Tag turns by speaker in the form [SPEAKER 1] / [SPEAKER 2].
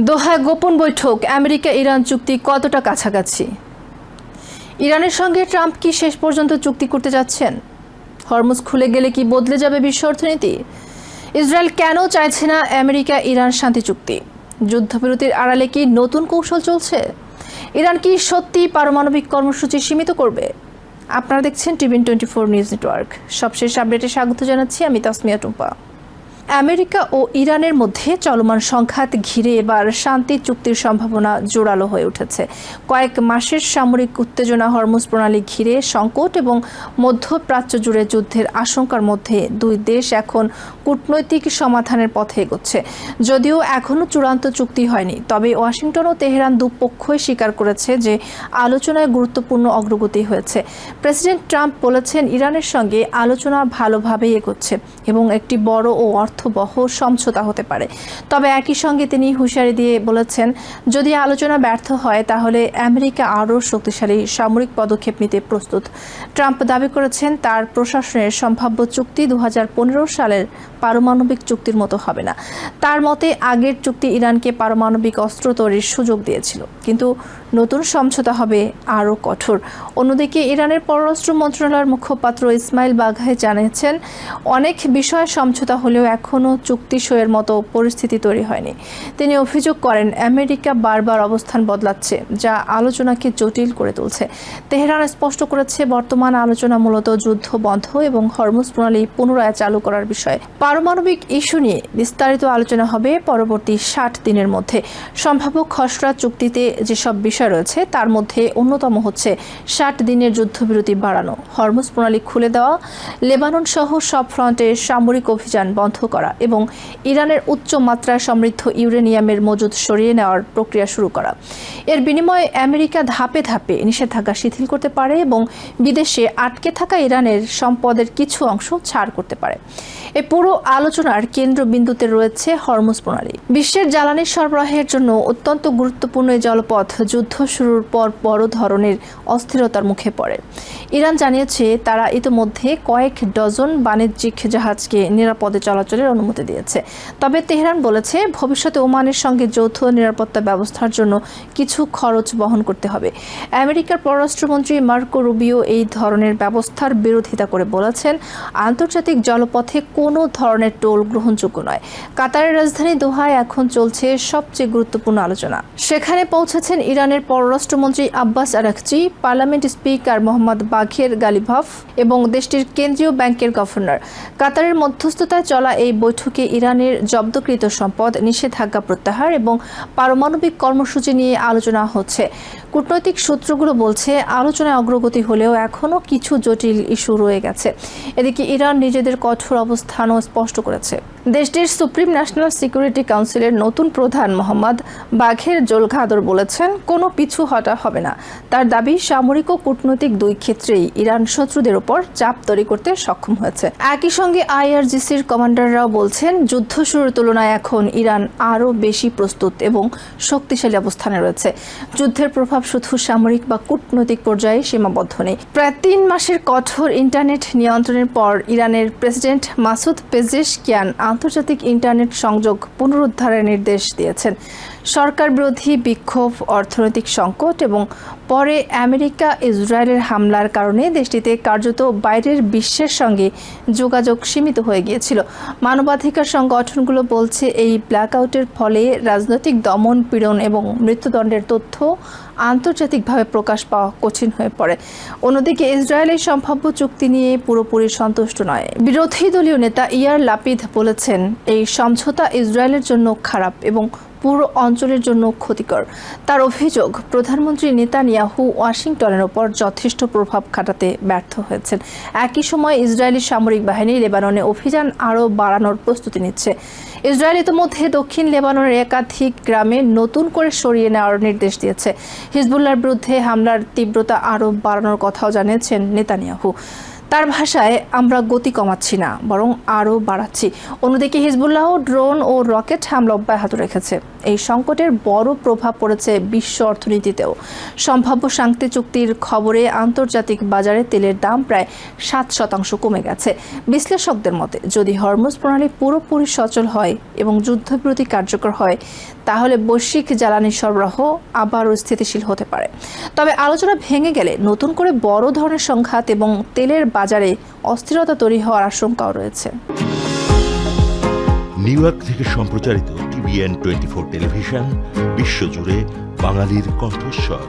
[SPEAKER 1] দোহায় গোপন বৈঠক, আমেরিকা ইরান চুক্তি কতটা কাছাকাছি? ইরানের সঙ্গে ট্রাম্প কি শেষ পর্যন্ত চুক্তি করতে যাচ্ছেন? হরমুজ খুলে গেলে কি বদলে যাবে বিশ্ব অর্থনীতি? ইসরায়েল কেন চাইছে না আমেরিকা ইরান শান্তি চুক্তি? যুদ্ধবিরতির আড়ালে কি নতুন কৌশল চলছে? ইরান কি সত্যি পারমাণবিক কর্মসূচি সীমিত করবে? আপনারা দেখছেন টিভিএন 24 নিউজ নেটওয়ার্ক। সবশেষ আপডেটে স্বাগত জানাচ্ছি আমি তাসমিয়া টুম্পা। আমেরিকা ও ইরানের মধ্যে চলমান সংঘাত ঘিরে এবার শান্তি চুক্তির সম্ভাবনা জোরালো হয়ে উঠেছে। কয়েক মাসের সামরিক উত্তেজনা, হরমুজ প্রণালী ঘিরে সংকট এবং মধ্যপ্রাচ্য জুড়ে যুদ্ধের আশঙ্কার মধ্যে দুই দেশ এখন কূটনৈতিক সমাধানের পথে এগোচ্ছে। যদিও এখনও চূড়ান্ত চুক্তি হয়নি, তবে ওয়াশিংটন ও তেহরান দুপক্ষই স্বীকার করেছে যে আলোচনায় গুরুত্বপূর্ণ অগ্রগতি হয়েছে। প্রেসিডেন্ট ট্রাম্প বলেছেন, ইরানের সঙ্গে আলোচনা ভালোভাবেই এগোচ্ছে এবং একটি বড় ও অর্থবহ সমঝোতা হতে পারে। তবে একই সঙ্গে তিনি হুঁশিয়ারি দিয়ে বলেছেন, যদি আলোচনা ব্যর্থ হয় তাহলে আমেরিকা আরও শক্তিশালী সামরিক পদক্ষেপ নিতে প্রস্তুত। ট্রাম্প দাবি করেছেন, তার প্রশাসনের সম্ভাব্য চুক্তি 2015 সালের পারমাণবিক চুক্তির মতো হবে না। তার মতে, আগের চুক্তি ইরানকে পারমাণবিক অস্ত্র তৈরির সুযোগ দিয়েছিল, কিন্তু নতুন সমঝোতা হবে আরও কঠোর। অন্যদিকে ইরানের পররাষ্ট্র মন্ত্রণালয়ের মুখপাত্র ইসমাইল বাঘাই জানিয়েছেন, অনেক বিষয়ে সমঝোতা হলেও এখনও চুক্তি সইয়ের মতো পরিস্থিতি তৈরি হয়নি। তিনি অভিযোগ করেন, আমেরিকা বারবার অবস্থান বদলাচ্ছে, যা আলোচনাকে জটিল করে তুলছে। তেহরান স্পষ্ট করেছে, বর্তমান আলোচনা মূলত যুদ্ধ বন্ধ এবং হরমুজ প্রণালী পুনরায় চালু করার বিষয়ে। পারমাণবিক ইস্যু নিয়ে বিস্তারিত আলোচনা হবে পরবর্তী 60 দিনের মধ্যে। সম্ভাব্য খসড়া চুক্তিতে যেসব বিষয় রয়েছে তার মধ্যে অন্যতম হচ্ছে 60 দিনের যুদ্ধবিরতি বাড়ানো, হরমুজ প্রণালী খুলে দেওয়া, লেবানন সহ সব ফ্রন্টে সামরিক অভিযান বন্ধ করা এবং ইরানের উচ্চ মাত্রায় সমৃদ্ধ ইউরেনিয়ামের মজুদ সরিয়ে নেওয়ার প্রক্রিয়া শুরু করা। এর বিনিময়ে আমেরিকা ধাপে ধাপে নিষেধাজ্ঞা শিথিল করতে পারে এবং বিদেশে আটকে থাকা ইরানের সম্পদের কিছু অংশ ছাড় করতে পারে। এই পুরো আলোচনার কেন্দ্রবিন্দুতে রয়েছে হরমুজ প্রণালী। বিশ্বের জ্বালানি সরবরাহের জন্য অত্যন্ত গুরুত্বপূর্ণ এই জলপথ যুদ্ধ শুরুর পর বড় ধরনের অস্থিরতার মুখে পড়ে। ইরান জানিয়েছে, তারা ইতিমধ্যে কয়েক ডজন বাণিজ্যিক জাহাজকে নিরাপদে চলাচলের অনুমতি দিয়েছে। তবে তেহরান বলেছে, ভবিষ্যতে ওমানের সঙ্গে যৌথ নিরাপত্তা ব্যবস্থার জন্য কিছু খরচ বহন করতে হবে। আমেরিকার পররাষ্ট্রমন্ত্রী মার্কো রুবিও এই ধরনের ব্যবস্থার বিরোধিতা করে বলেছেন, আন্তর্জাতিক জলপথে কোনো ধরনের টোল গ্রহণযোগ্য নয়। কাতারের রাজধানী দোহায় এখন চলছে সবচেয়ে গুরুত্বপূর্ণ আলোচনা। সেখানে পৌঁছেছেন ইরানের পররাষ্ট্রমন্ত্রী Abbas Araghchi, parliament speaker Mohammad বাঘের গালিভাভ এবং দেশটির কেন্দ্রীয় ব্যাংকের গভর্নর। কাতারের মধ্যস্থতায় চলা এই বৈঠকে ইরানের জব্দকৃত সম্পদ, নিষেধাজ্ঞা প্রত্যাহার এবং পারমাণবিক কর্মসূচি নিয়ে আলোচনা হচ্ছে। কূটনৈতিক সূত্রগুলো বলছে, আলোচনায় অগ্রগতি হলেও এখনও কিছু জটিল ইস্যু রয়ে গেছে। এদিকে ইরান নিজেদের কঠোর অবস্থানও স্পষ্ট করেছে। দেশটির সুপ্রিম ন্যাশনাল সিকিউরিটি কাউন্সিলের নতুন প্রধান মোহাম্মদ বাঘের জোলঘাদর বলেছেন, কোনো পিছু হটা হবে না। তার দাবি, সামরিক ও কূটনৈতিক দুই ক্ষেত্রেই ইরান শত্রুদের উপর চাপ তৈরি করতে সক্ষম হয়েছে। একই সঙ্গে IRGCর কমান্ডাররাও বলছেন, যুদ্ধ শুরুর তুলনায় এখন ইরান আরও বেশি প্রস্তুত এবং শক্তিশালী অবস্থানে রয়েছে। যুদ্ধের প্রভাব শুধু সামরিক বা কূটনৈতিক পর্যায়ে সীমাবদ্ধ নেই। প্রায় 3 মাসের কঠোর ইন্টারনেট নিয়ন্ত্রণের পর ইরানের প্রেসিডেন্ট মাসুদ পেজেশকিয়ান আন্তর্জাতিক ইন্টারনেট সংযোগ পুনরুদ্ধারের নির্দেশ দিয়েছেন। সরকার বিরোধী বিক্ষোভ, অর্থনৈতিক সংকট এবং পরে আমেরিকা ইসরায়েলের হামলার কারণে দেশটিতে কার্যত বাইরের বিশ্বের সঙ্গে যোগাযোগ সীমিত হয়ে গিয়েছিল। মানবাধিকার সংগঠনগুলো বলছে, এই ব্ল্যাকআউটের ফলে রাজনৈতিক দমন, পীড়ন এবং মৃত্যুদণ্ডের তথ্য আন্তর্জাতিকভাবে প্রকাশ পাওয়া কঠিন হয়ে পড়ে। অন্যদিকে ইসরায়েলের সম্ভাব্য চুক্তি নিয়ে পুরোপুরি সন্তুষ্ট নয়। বিরোধী দলীয় নেতা ইয়ার লাপিদ বলেছেন, এই সমঝোতা ইসরায়েলের জন্য খারাপ এবং পুরো অঞ্চলের জন্য ক্ষতিকর। তার অভিযোগ, প্রধানমন্ত্রী নেতানিয়াহু ওয়াশিংটনের ওপর যথেষ্ট প্রভাব খাটাতে ব্যর্থ হয়েছেন। একই সময় ইসরায়েলি সামরিক বাহিনী লেবাননে অভিযান আরও বাড়ানোর প্রস্তুতি নিচ্ছে। ইসরায়েল ইতিমধ্যে দক্ষিণ লেবাননের একাধিক গ্রামে নতুন করে সরিয়ে নেওয়ার নির্দেশ দিয়েছে। হিজবুল্লাহর বিরুদ্ধে হামলার তীব্রতা আরও বাড়ানোর কথাও জানিয়েছেন নেতানিয়াহু। তার ভাষায়, আমরা গতি কমাচ্ছি না, বরং আরও বাড়াচ্ছি। অন্যদিকে হিজবুল্লাহ ড্রোন ও রকেট হামলা অব্যাহত রেখেছে। এই সংকটের বড় প্রভাব পড়েছে বিশ্ব অর্থনীতিতেও। সম্ভাব্য শান্তি চুক্তির খবরে আন্তর্জাতিক বাজারে তেলের দাম প্রায় 7% কমে গেছে। বিশ্লেষকদের মতে, যদি হরমুজ প্রণালী পুরোপুরি সচল হয় এবং যুদ্ধবিরতি কার্যকর হয়, তাহলে বৈশ্বিক জ্বালানি সরবরাহ আবারও স্থিতিশীল হতে পারে। তবে আলোচনা ভেঙে গেলে নতুন করে বড় ধরনের সংঘাত এবং তেলের বাজারে অস্থিরতা তৈরি হওয়ার আশঙ্কাও রয়েছে।
[SPEAKER 2] নিউ ইয়র্ক থেকে সম্প্রচারিত TVN 24 টেলিভিশন বিশ্বজুড়ে বাঙালির কণ্ঠস্বর।